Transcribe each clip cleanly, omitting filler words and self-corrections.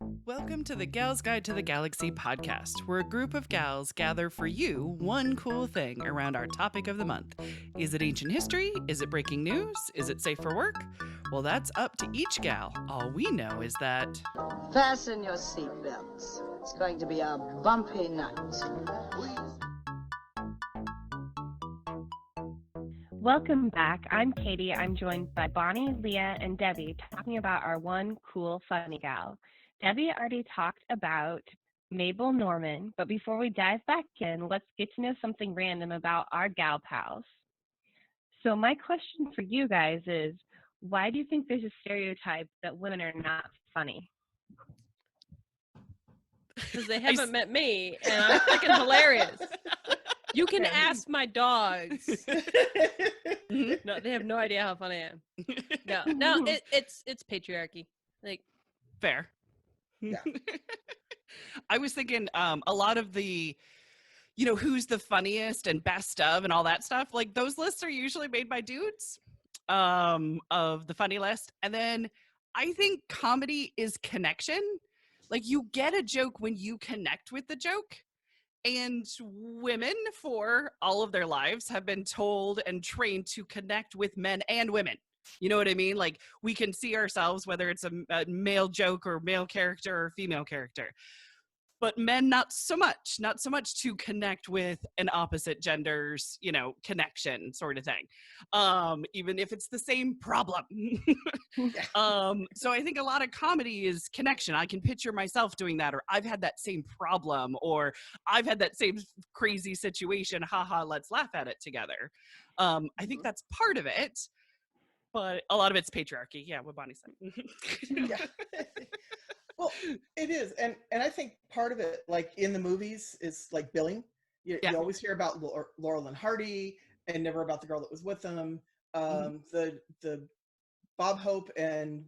Welcome to the Gals Guide to the Galaxy podcast, where a group of gals gather for you one cool thing around our topic of the month. Is it ancient history? Is it breaking news? Is it safe for work? Well, that's up to each gal. All we know is that... Fasten your seatbelts. It's going to be a bumpy night. Welcome back. I'm Katie. I'm joined by Bonnie, Leah, and Debbie talking about our one cool funny gal. Debbie already talked about Mabel Norman, but before we dive back in, let's get to know something random about our gal pals. So my question for you guys is, why do you think there's a stereotype that women are not funny? Because they haven't met me, and I'm freaking hilarious. You can ask my dogs. No, they have no idea how funny I am. No, it's patriarchy. Like, Fair. Yeah. I was thinking a lot of the, who's the funniest and best of and all that stuff, like those lists are usually made by dudes of the funny list. And then I think comedy is connection. Like you get a joke when you connect with the joke. And women for all of their lives have been told and trained to connect with men and women. You know what I mean? Like we can see ourselves, whether it's a male joke or male character or female character, but men, not so much to connect with an opposite gender's, connection sort of thing. Even if it's the same problem. So I think a lot of comedy is connection. I can picture myself doing that, or I've had that same problem, or I've had that same crazy situation. Haha, let's laugh at it together. I think that's part of it. But a lot of it's patriarchy. Yeah, what Bonnie said. Yeah. Well, it is. And I think part of it, like in the movies, is like billing. You always hear about Laurel and Hardy and never about the girl that was with them. The Bob Hope and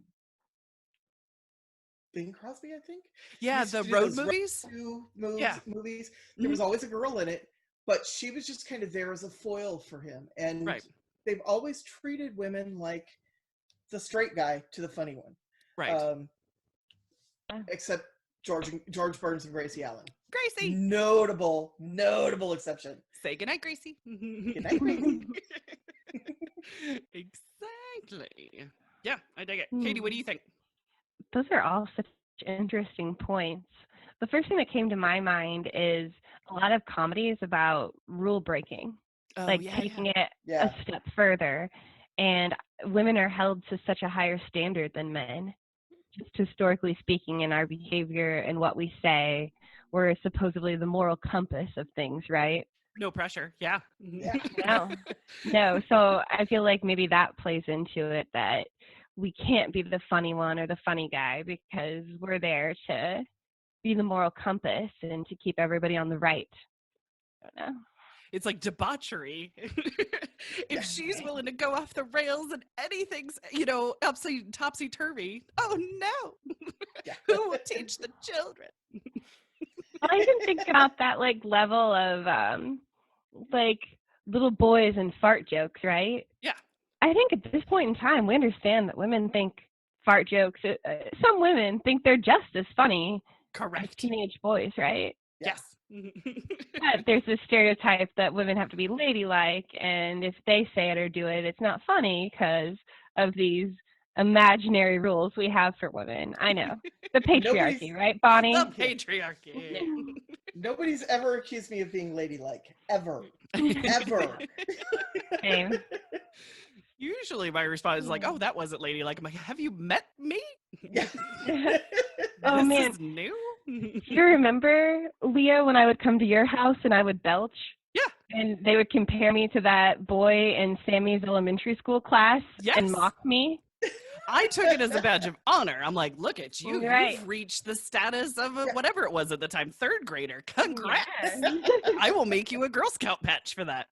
Bing Crosby, I think. Yeah, the road movies. Movies. There was always a girl in it, but she was just kind of there as a foil for him. And right. They've always treated women like the straight guy to the funny one. Right. Except George Burns and Gracie Allen. Gracie! Notable exception. Say goodnight, Gracie. Goodnight, Gracie. Exactly. Yeah, I dig it. Katie, what do you think? Those are all such interesting points. The first thing that came to my mind is a lot of comedy is about rule breaking. Taking it a step further, and women are held to such a higher standard than men, just historically speaking, in our behavior and what we say. We're supposedly the moral compass of things, right? No pressure. Yeah. No. So I feel like maybe that plays into it, that we can't be the funny one or the funny guy because we're there to be the moral compass and to keep everybody on the right. I don't know. It's like debauchery. If she's willing to go off the rails and anything's, topsy-turvy, oh no. Who will teach the children? I even think about that level of little boys and fart jokes, right? Yeah. I think at this point in time, we understand that women think fart jokes, some women think they're just as funny Correct. as teenage boys, right? Yes. But there's this stereotype that women have to be ladylike, and if they say it or do it, it's not funny because of these imaginary rules we have for women. I know. The patriarchy, right, Bonnie? The patriarchy. Yeah. Nobody's ever accused me of being ladylike. Ever. Ever. Same. Usually my response is like, oh, that wasn't ladylike. I'm like, have you met me? Yeah. Oh, this man. is new? Do you remember, Leah, when I would come to your house and I would belch? Yeah. And they would compare me to that boy in Sammy's elementary school class and mock me? I took it as a badge of honor. I'm like, look at you. Right. You've reached the status of whatever it was at the time, third grader. Congrats. Yeah. I will make you a Girl Scout patch for that.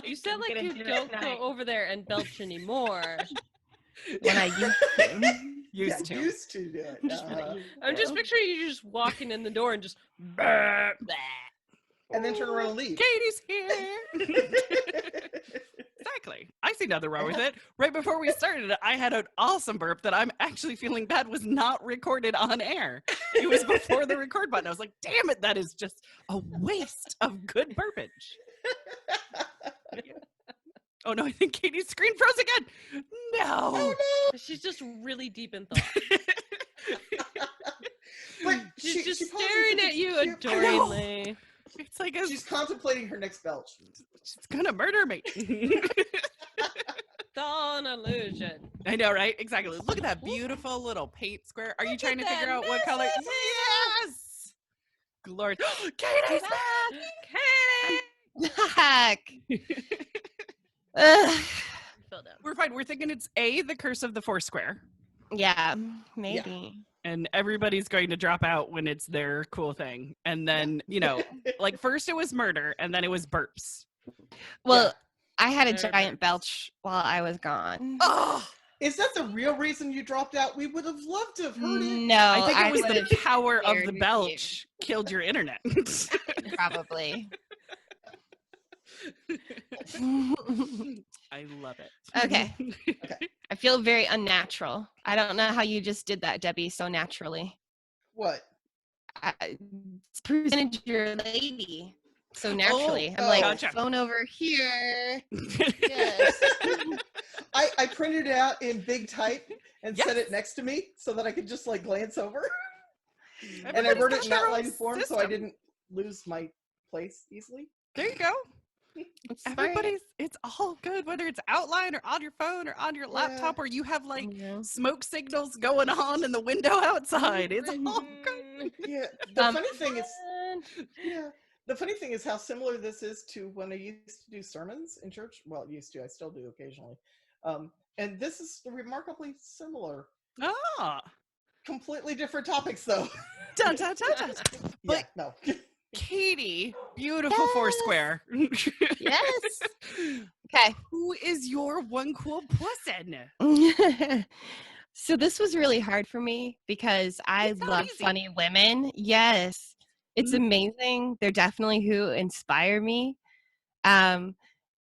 You sound like you don't go over there and belch anymore. When I used to. Used to do it. I'm just picturing you just walking in the door and just and then turn around and leave. Katie's here. Is that exactly. I see nothing wrong with it. Right before we started, I had an awesome burp that I'm actually feeling bad was not recorded on air. It was before the record button. I was like, damn it, that is just a waste of good burpage. Oh no, I think Katie's screen froze again. No. Oh no. She's just really deep in thought. But she's just she staring at you adoringly. It's like she's contemplating her next belch. She's gonna murder me. It's all an illusion. I know, right? Exactly. Look at that beautiful little paint square. Are you trying to figure out what color? Yes. Glory. Katie's Heck. We're fine. We're thinking it's A, the curse of the Foursquare. Yeah, maybe. Yeah. And everybody's going to drop out when it's their cool thing. And then, you know, like first it was murder and then it was burps. Well, I had a giant belch while I was gone. Oh, is that the real reason you dropped out? We would have loved to have heard it. No, I think it was the power of the belch killed your internet. Probably. I love it. Okay. I feel very unnatural. I don't know how you just did that, Debbie, so naturally. What? Presented your lady so naturally. I'm like, gotcha. Phone over here. Yes. I printed it out in big type and set it next to me so that I could just like glance over. And I wrote it in outline form so I didn't lose my place easily. There you go. It's all good, whether it's outline or on your phone or on your laptop, or you have like smoke signals going on in the window outside. It's all good. Yeah. The funny thing is how similar this is to when I used to do sermons in church. Well, I still do occasionally. And this is remarkably similar. Ah. Completely different topics though. Dun, dun, dun, dun. Yeah, no. Katie, beautiful Foursquare. Yes. Okay. Who is your one cool person? So this was really hard for me because I love funny women. Yes. It's amazing. They're definitely who inspire me. I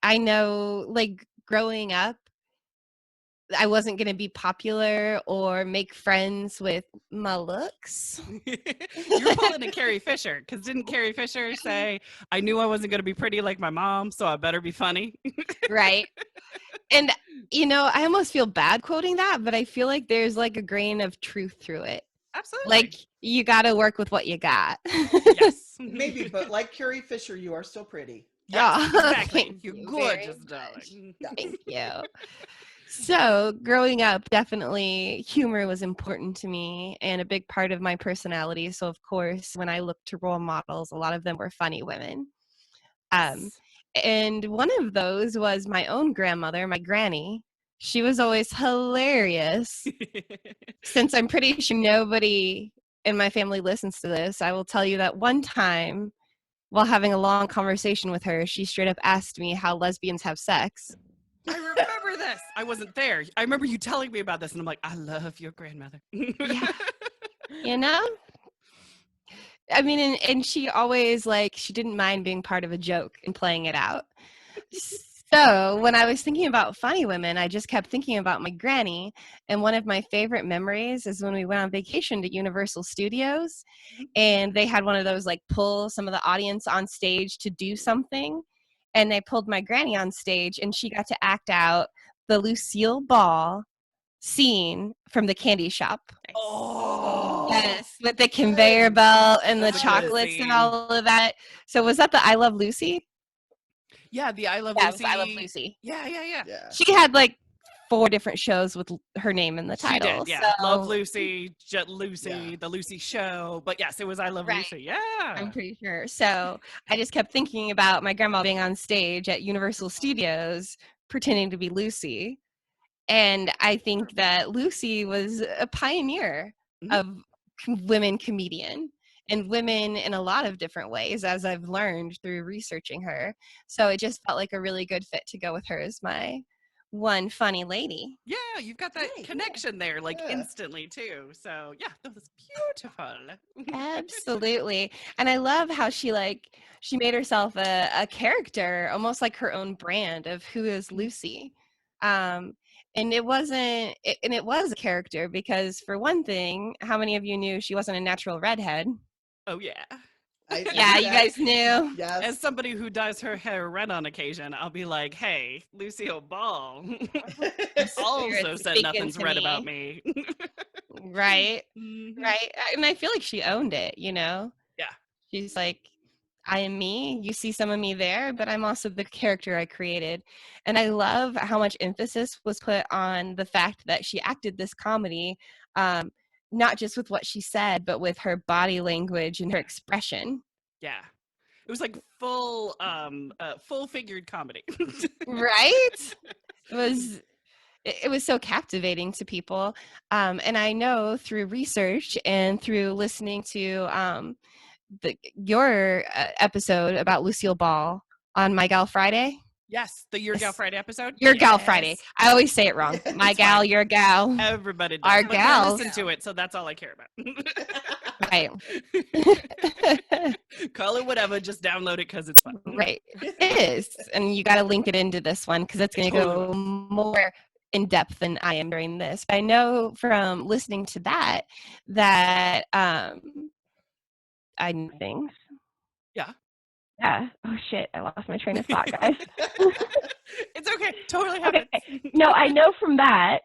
know, like, growing up, I wasn't going to be popular or make friends with my looks. You're pulling a Carrie Fisher, because didn't Carrie Fisher say, I knew I wasn't going to be pretty like my mom, so I better be funny? Right. And, you know, I almost feel bad quoting that, but I feel like there's like a grain of truth through it. Absolutely. Like, you got to work with what you got. Yes. Maybe, but like Carrie Fisher, you are still pretty. Yeah, exactly. You're gorgeous, darling. Thank you. So growing up, definitely humor was important to me and a big part of my personality. So of course, when I looked to role models, a lot of them were funny women. And one of those was my own grandmother, my granny. She was always hilarious. Since I'm pretty sure nobody in my family listens to this, I will tell you that one time while having a long conversation with her, she straight up asked me how lesbians have sex. I remember this. I wasn't there. I remember you telling me about this, and I'm like, I love your grandmother. Yeah. You know? I mean, and she always, like, she didn't mind being part of a joke and playing it out. So when I was thinking about funny women, I just kept thinking about my granny. And one of my favorite memories is when we went on vacation to Universal Studios, and they had one of those, like, pull some of the audience on stage to do something. And they pulled my granny on stage, and she got to act out the Lucille Ball scene from the candy shop. Oh, yes, with the conveyor belt and the chocolates and all of that. So was that the I Love Lucy? Yeah, the I Love Lucy. I Love Lucy. Yeah. She had like 4 different shows with her name in the title. She did, yeah. So, Love Lucy, Jet Lucy, The Lucy Show. But yes, it was I Love Lucy. Yeah. I'm pretty sure. So I just kept thinking about my grandma being on stage at Universal Studios pretending to be Lucy. And I think that Lucy was a pioneer of women comedian and women in a lot of different ways, as I've learned through researching her. So it just felt like a really good fit to go with her as my one funny lady. Yeah, you've got that connection there, like instantly too. So yeah, that was beautiful. Absolutely. And I love how she made herself a character, almost like her own brand of who is Lucy. And it was a character because, for one thing, how many of you knew she wasn't a natural redhead? Oh yeah. Yeah, you guys knew. Yes. As somebody who dyes her hair red on occasion, I'll be like, hey, Lucille Ball also said nothing's red about me. Right. Right. And I feel like she owned it, you know? Yeah. She's like, I am me. You see some of me there, but I'm also the character I created. And I love how much emphasis was put on the fact that she acted this comedy, not just with what she said, but with her body language and her expression. Yeah. It was like full figured comedy. Right? It was so captivating to people. And I know through research and through listening to your episode about Lucille Ball on My Gal Friday. Yes, the Your Gal Friday episode. Your Gal Friday. I always say it wrong. My gal, fine. Your gal. Everybody does. Our but gals. Listen to it, so that's all I care about. Right. Call it whatever. Just download it because it's fun. Right. It is, and you got to link it into this one because it's going to go more in depth than I am during this. I know from listening to that I know things. Yeah. Yeah. Oh shit! I lost my train of thought, guys. It's okay. Totally happens. Okay. No, I know from that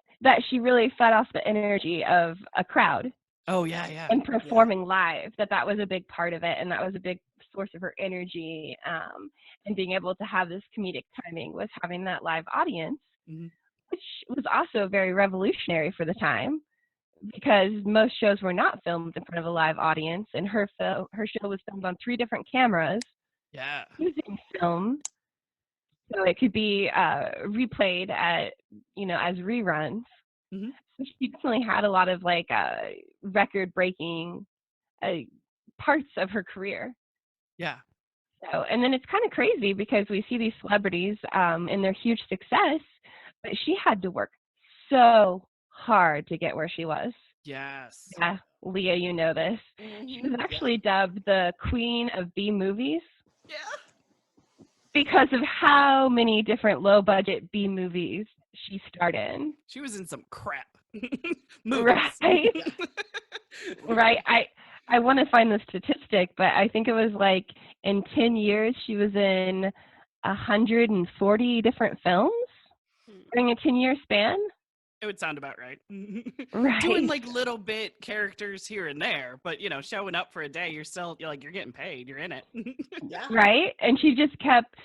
she really fed off the energy of a crowd. Oh yeah, yeah. And performing live, that was a big part of it, and that was a big source of her energy. And being able to have this comedic timing was having that live audience, which was also very revolutionary for the time, because most shows were not filmed in front of a live audience, and her show was filmed on 3 different cameras. Yeah. Using film, so it could be replayed as reruns. Mm-hmm. So she definitely had a lot of record-breaking parts of her career. Yeah. So, and then it's kind of crazy because we see these celebrities and their huge success, but she had to work so hard to get where she was. Yes. Yeah, Leah, you know this. She was actually dubbed the Queen of B movies. Yeah. Because of how many different low-budget B movies she starred in. She was in some crap movies. Right. Right. I want to find the statistic, but I think it was like in 10 years she was in 140 different films during a 10-year span. It would sound about right. Right. Doing like little bit characters here and there, but showing up for a day, you're getting paid. You're in it. Yeah. Right. And she just kept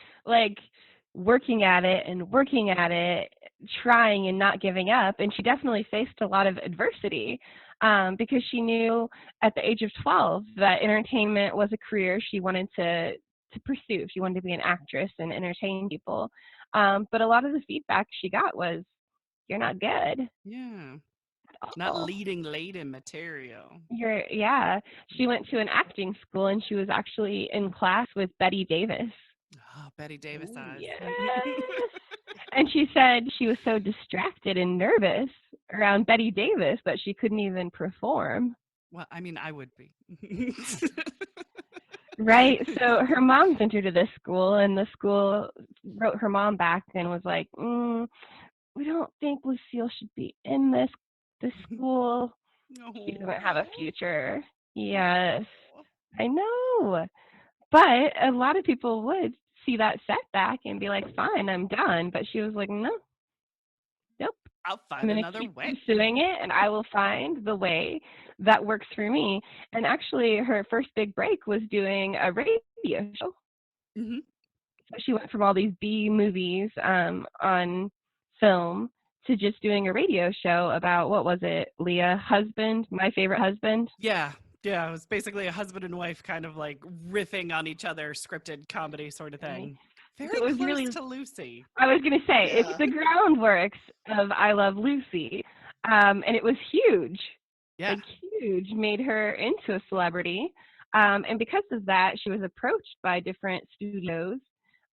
working at it, trying and not giving up. And she definitely faced a lot of adversity because she knew at the age of 12 that entertainment was a career she wanted to pursue. She wanted to be an actress and entertain people. But a lot of the feedback she got was, you're not good. Yeah. Not leading material. She went to an acting school and she was actually in class with Betty Davis. Oh, Betty Davis eyes. Yes. And she said she was so distracted and nervous around Betty Davis that she couldn't even perform. Well, I mean, I would be. Right. So her mom sent her to this school, and the school wrote her mom back and was like, we don't think Lucille should be in this school. She doesn't have a future. Yes, I know. But a lot of people would see that setback and be like, fine, I'm done. But she was like, nope. I'll find another way. Pursuing it, and I will find the way that works for me. And actually, her first big break was doing a radio show. Mm-hmm. So she went from all these B movies on film to just doing a radio show about, what was it, Leah? Husband? My Favorite Husband? Yeah. Yeah, it was basically a husband and wife kind of riffing on each other, scripted comedy sort of thing. Very close really, to Lucy. I was going to say, it's the groundworks of I Love Lucy. And it was huge. Yeah. Huge. Made her into a celebrity. And because of that, she was approached by different studios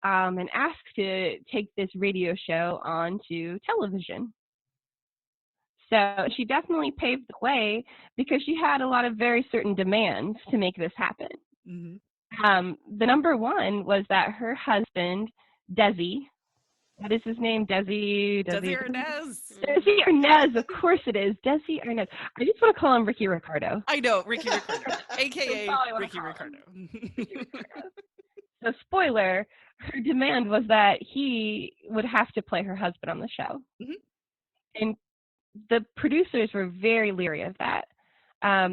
and asked to take this radio show onto television. So she definitely paved the way because she had a lot of very certain demands to make this happen. Mm-hmm. The number one was that her husband, Desi, what is his name? Desi Arnaz. Desi Arnaz, of course it is. Desi Arnaz. I just want to call him Ricky Ricardo. I know, Ricky Ricardo, a.k.a. Ricky Ricardo. So, spoiler, her demand was that he would have to play her husband on the show. Mm-hmm. And the producers were very leery of that.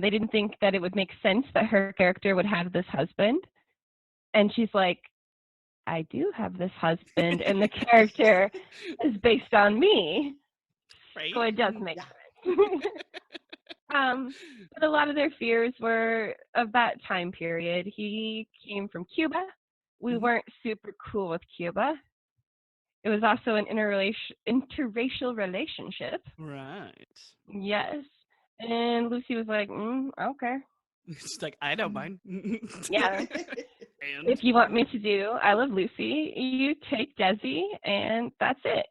They didn't think that it would make sense that her character would have this husband. And she's like, I do have this husband, and the character is based on me. Right. So it does make sense. But a lot of their fears were of that time period. He came from Cuba. We weren't super cool with Cuba. It was also an interracial relationship. Right. Yes. And Lucy was like, okay. She's like, I don't mind. Yeah. If you want me to do I Love Lucy, you take Desi, and that's it.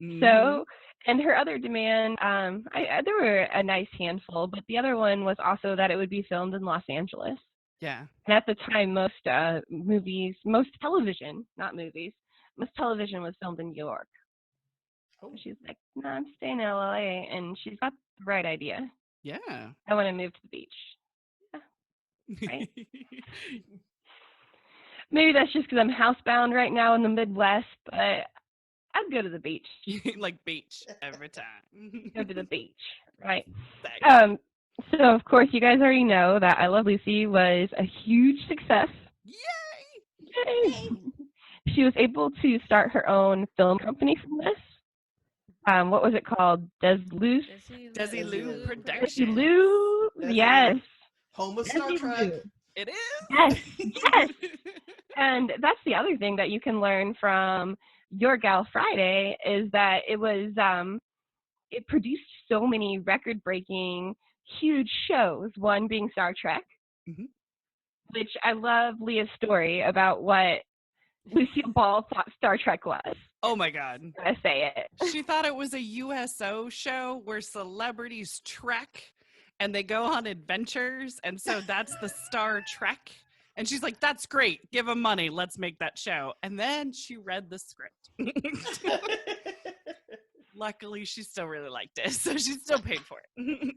Mm-hmm. So, and her other demand, there were a nice handful, but the other one was also that it would be filmed in Los Angeles. Yeah. And at the time, most television was filmed in New York. Oh. She's like, no, I'm staying in LA, and she's got the right idea. Yeah. I want to move to the beach. Yeah. Right? Maybe that's just because I'm housebound right now in the Midwest, but I'd go to the beach. Like beach every time. Go to the beach, right? So, of course, you guys already know that I Love Lucy was a huge success. Yay! Yay! She was able to start her own film company from this. What was it called? Desilu Productions. Desilu, yes. Home of Star Trek. It is? Yes, yes. And that's the other thing that you can learn from Your Gal Friday is that it was, it produced so many record-breaking, huge shows, one being Star Trek, which I love Leah's story about what Lucille Ball thought Star Trek was. Oh my God. I'm gonna say it. She thought it was a USO show where celebrities trek and they go on adventures, and so that's the Star Trek. And she's like, that's great. Give them money. Let's make that show. And then she read the script. Luckily, she still really liked it, so she still paid for it.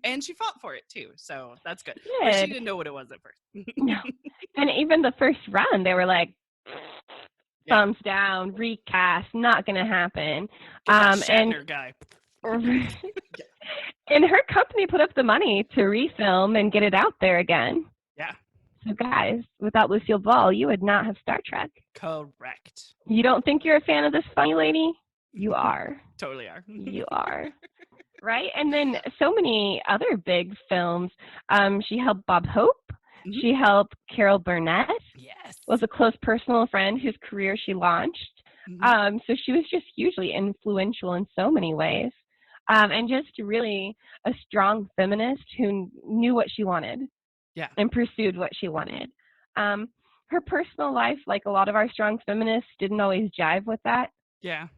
And she fought for it, too, so that's good. But she didn't know what it was at first. No. And even the first run, they were like, thumbs down, recast, not going to happen. Shatner guy. And her company put up the money to refilm and get it out there again. Yeah. So guys, without Lucille Ball, you would not have Star Trek. Correct. You don't think you're a fan of this funny lady? You are. Totally are. You are. Right? And then so many other big films. She helped Bob Hope. Mm-hmm. She helped Carol Burnett. Yes. Was a close personal friend whose career she launched. Mm-hmm. So she was just hugely influential in so many ways. And just really a strong feminist who knew what she wanted. Yeah. And pursued what she wanted. Her personal life, like a lot of our strong feminists, didn't always jive with that. Yeah.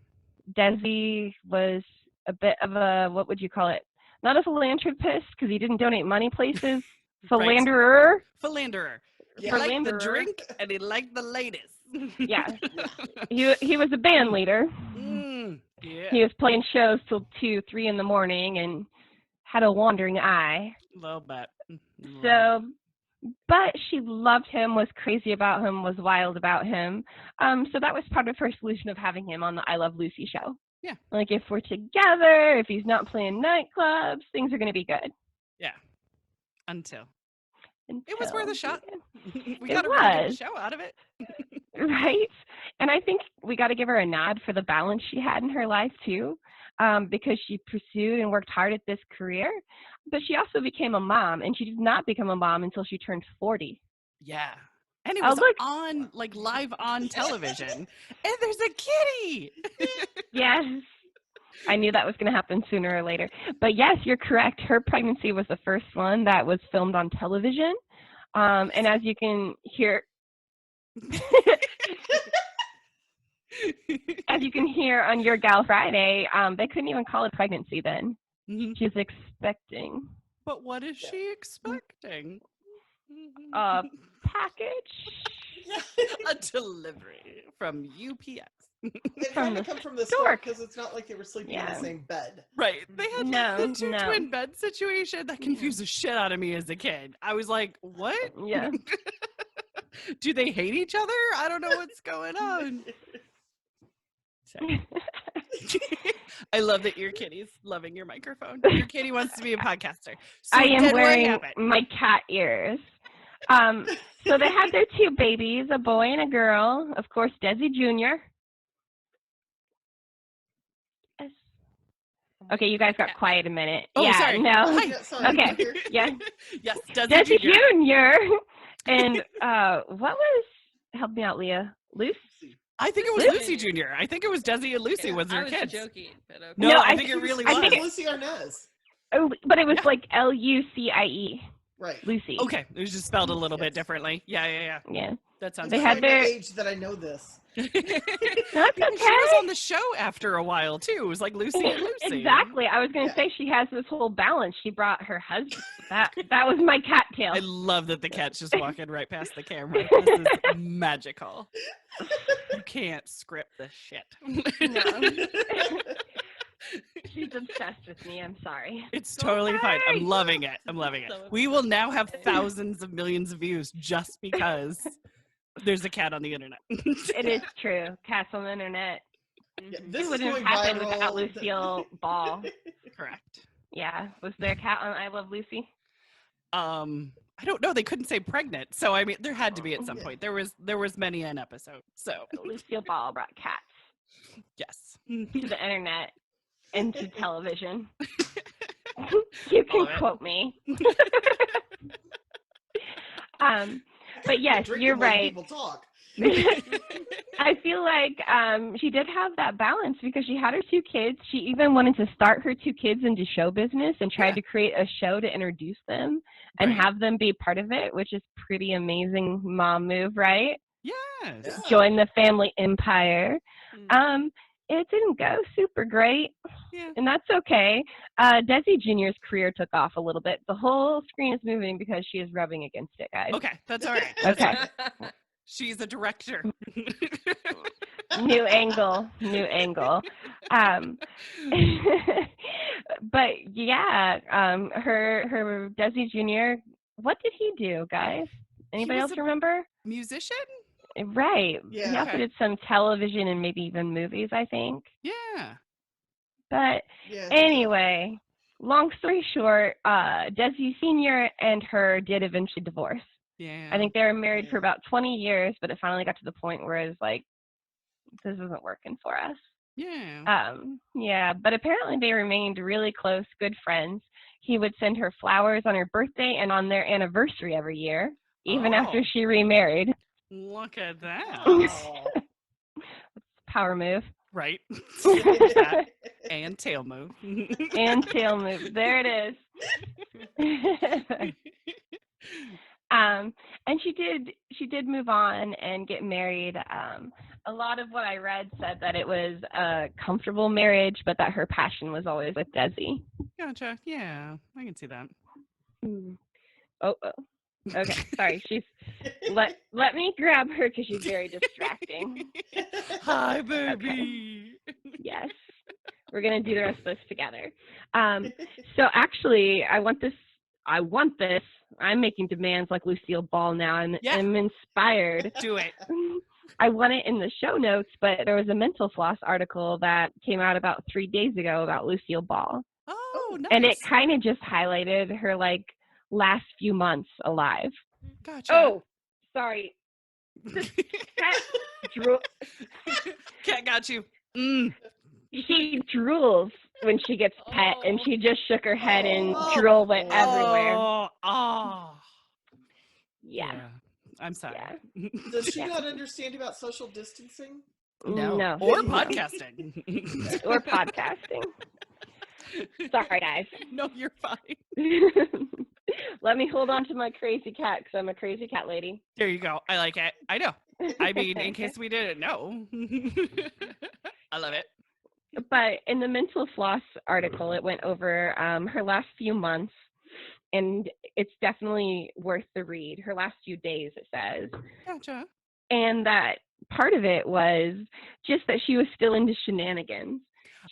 Desi was a bit of a, what would you call it? Not a philanthropist, because he didn't donate money places. Philanderer. Right. Philanderer. He liked the drink and he liked the ladies. Yeah. He was a band leader. Yeah. He was playing shows till 2, 3 in the morning and had a wandering eye. Love that. So, but she loved him, was crazy about him, was wild about him. So that was part of her solution of having him on the I Love Lucy show. Yeah. Like, if we're together, if he's not playing nightclubs, things are going to be good. Yeah. Until it was worth a shot. We got a really good show out of it. Right? And I think we got to give her a nod for the balance she had in her life, too, because she pursued and worked hard at this career. But she also became a mom, and she did not become a mom until she turned 40. Yeah. And it was on, like, live on television. And there's a kitty. Yes. I knew that was going to happen sooner or later. But yes, you're correct. Her pregnancy was the first one that was filmed on television. And as you can hear, As you can hear on Your Gal Friday, they couldn't even call it pregnancy then. Mm-hmm. She's expecting. But what is she expecting? A package? A delivery from UPS. It had to come from the store because it's not like they were sleeping in the same bed. Right. They had the two twin bed situation that confused the shit out of me as a kid. I was like, what? Yeah. Do they hate each other? I don't know what's going on. I love that your kitty's loving your microphone. Your kitty wants to be a podcaster. So I am wearing my cat ears. So they had their two babies, a boy and a girl. Of course, Desi Jr. Yes. Okay, you guys got quiet a minute. Oh, yeah, sorry. No. Hi. Sorry. Okay. Yeah. Yes, Desi Jr. And what was? Help me out, Leah. Lucy. I think it was Lucy Jr. I think it was Desi and Lucy was her kids. I was joking. But okay. No, I think it really was. I think Lucy Arnaz. Oh, but it was like Lucie. Right. Lucy. Okay. It was just spelled a little bit differently. Yeah. Yeah. That sounds They right. had their age that I know this. That's She okay. was on the show after a while too. It was like Lucy and Lucy. Exactly. I was going to say she has this whole balance. She brought her husband. That was my cat tail. I love that the cat's just walking right past the camera. This is magical. You can't script this shit. No. She's obsessed with me. I'm sorry. It's totally fine. I'm loving it. We will now have thousands of millions of views just because there's a cat on the internet. It is true. Cats on the internet. Yeah, It wouldn't have happened without Lucille Ball. Correct. Yeah. Was there a cat on I Love Lucy? I don't know. They couldn't say pregnant, so I mean, there had to be at some point. There was many an episode. So Lucille Ball brought cats yes, to the internet and to television. You can quote me. But yes, you're right. People talk. I feel like she did have that balance because she had her two kids. She even wanted to start her two kids into show business and tried to create a show to introduce them and have them be part of it, which is pretty amazing mom move, right? Yes. Join the family empire. It didn't go super great, and that's okay. Desi Jr.'s career took off a little bit. The whole screen is moving because she is rubbing against it, guys. Okay, that's all right. Okay. She's a director. New angle. But yeah, her Desi Jr. What did he do, guys? Anybody else remember? Musician? Right. Yeah. He also did some television and maybe even movies, I think. Yeah. But anyway, long story short, Desi Sr. and her did eventually divorce. Yeah. I think they were married for about 20 years, but it finally got to the point where it was like, this isn't working for us. Yeah. Yeah, but apparently they remained really close, good friends. He would send her flowers on her birthday and on their anniversary every year, even after she remarried. Look at that. Power move. Right. And tail move. And tail move. There it is. And she did move on and get married. A lot of what I read said that it was a comfortable marriage, but that her passion was always with Desi. Gotcha. Yeah, I can see that. Oh. Okay, sorry. She's let me grab her because she's very distracting. Hi, baby. Okay. Yes, we're gonna do the rest of this together. So actually, I want this. I'm making demands like Lucille Ball now, and I'm inspired. Do it. I want it in the show notes, but there was a Mental Floss article that came out about 3 days ago about Lucille Ball. Oh, nice. And it kind of just highlighted her last few months alive. Gotcha. Oh, sorry. Cat Cat got you. She drools when she gets pet, and she just shook her head and drool went everywhere. Yeah. I'm sorry. Yeah. Does she not understand about social distancing? No. Or podcasting. Or podcasting. Sorry, guys. No, you're fine. Let me hold on to my crazy cat because I'm a crazy cat lady. There you go. I like it. I know. I mean, in case we didn't know. I love it. But in the Mental Floss article, it went over her last few months, and it's definitely worth the read. Her last few days, it says. Gotcha. And that part of it was just that she was still into shenanigans.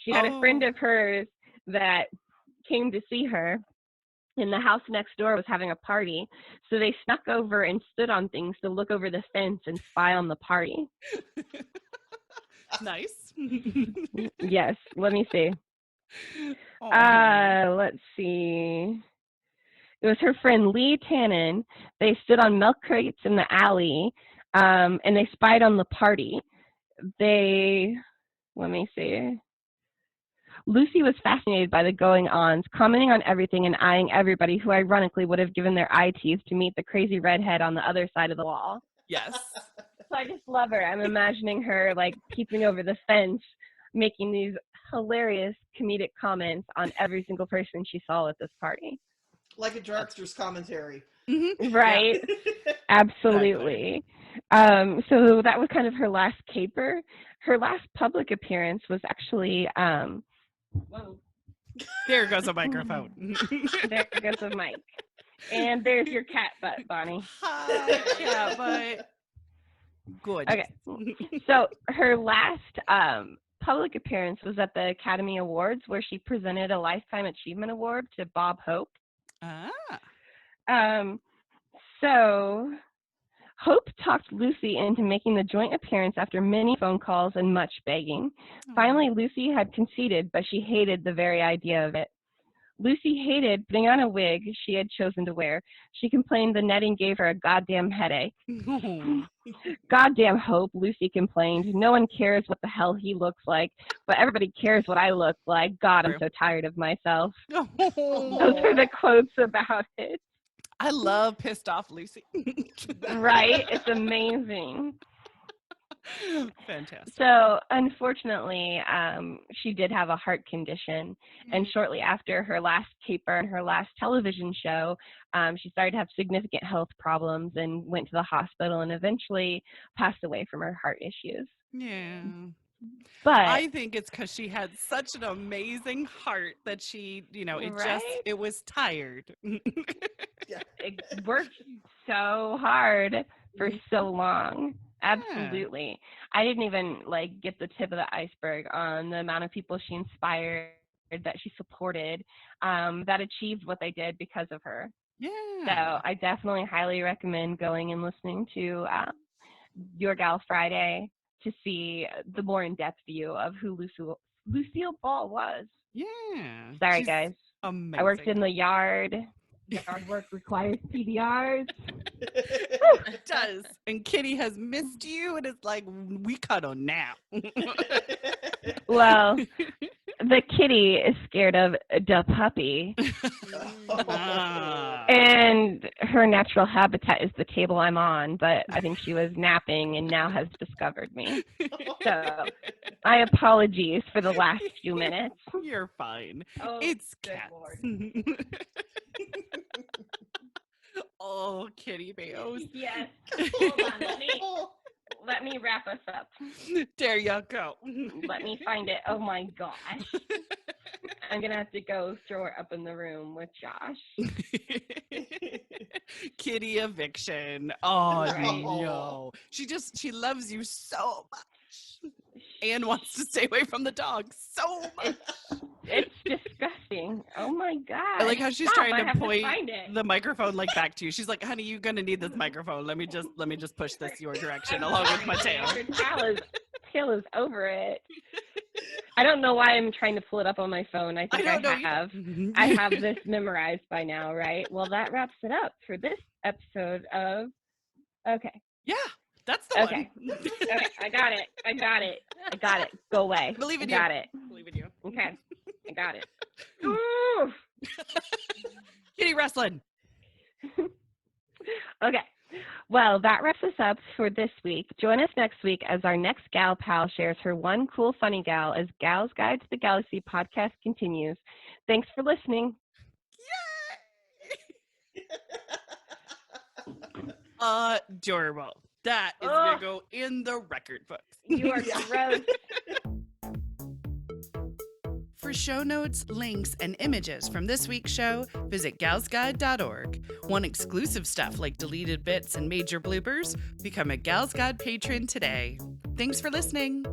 She had a friend of hers that came to see her, and the house next door was having a party. So they snuck over and stood on things to look over the fence and spy on the party. Nice. Yes, let me see. Let's see. It was her friend Lee Tannen. They stood on milk crates in the alley, and they spied on the party. Let me see. Lucy was fascinated by the going-ons, commenting on everything and eyeing everybody who ironically would have given their eye teeth to meet the crazy redhead on the other side of the wall. Yes. So I just love her. I'm imagining her like peeping over the fence, making these hilarious comedic comments on every single person she saw at this party. Like a director's commentary. Mm-hmm. Right. Yeah. Absolutely. So that was kind of her last caper. Her last public appearance was actually whoa. There goes a microphone. There goes a mic. And there's your cat butt, Bonnie. Hi, cat butt. Good. Okay. So her last public appearance was at the Academy Awards, where she presented a Lifetime Achievement Award to Bob Hope. So Hope talked Lucy into making the joint appearance after many phone calls and much begging. Finally, Lucy had conceded, but she hated the very idea of it. Lucy hated putting on a wig she had chosen to wear. She complained the netting gave her a goddamn headache. Goddamn Hope, Lucy complained. No one cares what the hell he looks like, but everybody cares what I look like. God, I'm so tired of myself. Those are the quotes about it. I love pissed off Lucy. Right? It's amazing. Fantastic. So, unfortunately, she did have a heart condition, and shortly after her last caper and her last television show, she started to have significant health problems and went to the hospital and eventually passed away from her heart issues. Yeah. But I think it's because she had such an amazing heart that she, it was tired. It worked so hard for so long. Absolutely. Yeah. I didn't even get the tip of the iceberg on the amount of people she inspired, that she supported, that achieved what they did because of her. Yeah. So I definitely highly recommend going and listening to Your Gal Friday to see the more in-depth view of who Lucille Ball was. Yeah. Sorry, guys. Amazing. I worked in the yard. Yard work requires PBRs. It does. And Kitty has missed you, and it's like, we cuddle now. Well, the kitty is scared of the puppy. And her natural habitat is the table I'm on, but I think she was napping and now has discovered me. So my apologies for the last few minutes. You're fine. Oh, it's cats. Oh, kitty beos. Yes. Hold on. Let me wrap us up. There you go. Let me find it. Oh my gosh. I'm going to have to go throw her up in the room with Josh. Kitty eviction. Oh, right. No. She loves you so much and wants to stay away from the dog so much. It's disgusting. Oh my God. I like how she's trying to point the microphone back to you. She's like, honey, you're going to need this microphone. Let me just push this your direction along with my tail. Her tail is over it. I don't know why I'm trying to pull it up on my phone. I think I have this memorized by now, right? Well, that wraps it up for this episode of Okay. Yeah. That's the one. Okay, I got it. Go away. Believe in you. Got it. Believe in you. Okay. I got it. Kitty wrestling. Okay. Well, that wraps us up for this week. Join us next week as our next gal pal shares her one cool funny gal as Gal's Guide to the Galaxy podcast continues. Thanks for listening. Yay! Adorable. That is going to go in the record books. You are gross. For show notes, links, and images from this week's show, visit galsguide.org. Want exclusive stuff like deleted bits and major bloopers? Become a Gals Guide patron today. Thanks for listening.